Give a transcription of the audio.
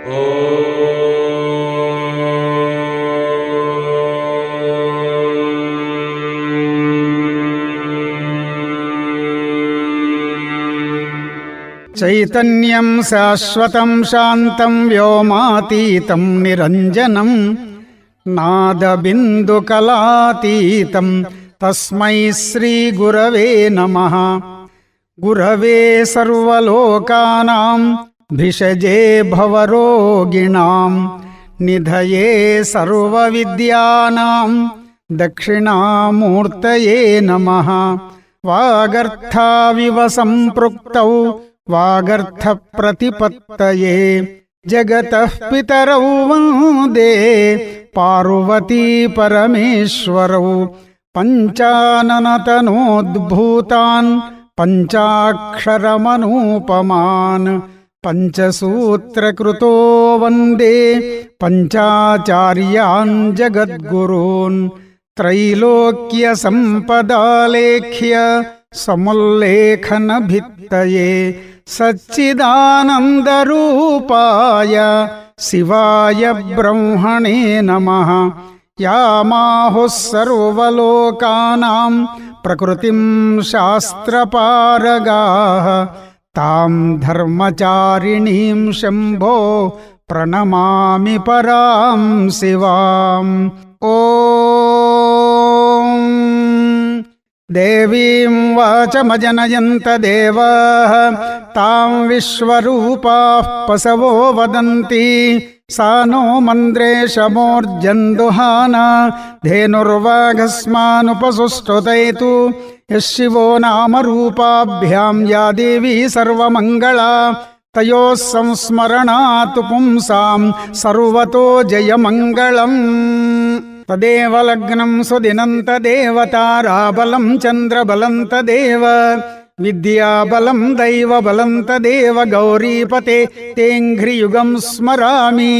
చైతన్యం శాశ్వతం శాంతం వ్యోమాతీతం నిరంజనం నాదబిందుకలాతీతం తస్మై శ్రీ గురవే నమః. గురవే సర్వలోకానాం భిషజే భవరోగిణాం నిధయే సర్వవిద్యానాం దక్షిణామూర్తయే నమః. వాగర్థావివ సంపృక్తౌ వాగర్థ ప్రతిపత్తయే జగతః పితరౌ వందే పార్వతీ పరమేశ్వరౌ. పంచాననతనోద్భూతాన్ పంచాక్షరమనూపమాన్ పంచసూత్రకృతో వందే పంచాచార్యాన్ జగద్గురూన్. త్రైలోక్య సంపదాలేఖ్య సముల్లేఖన భిత్తయే సచ్చిదానందరూపాయ శివాయ బ్రహ్మణే నమః. యామాహుః సర్వలోకానాం ప్రకృతిం శాస్త్రపారగాః తాం ధర్మచారిణీం శంభో ప్రణమామి పరాం శివాం. ఓం దేవీం వాచమజనయంత దేవాః తాం విశ్వరూపాః పశవో వదంతి సా నో మంద్రేశమోర్జందుహాన ధేనుర్వాఘస్మానుపసుష్టుతైతు యశివో నామరూపాభ్యాం యా దేవీ సర్వమంగళా తయోః సంస్మరణాత్ పుంసాం సర్వతో జయమంగళం. తదేవ లగ్నం సుదినం తదేవ తారాబలం చంద్రబలం తదేవ విద్యాబలం దైవబలం తదేవ గౌరీపతే తేంఘ్రియుగం స్మరామి.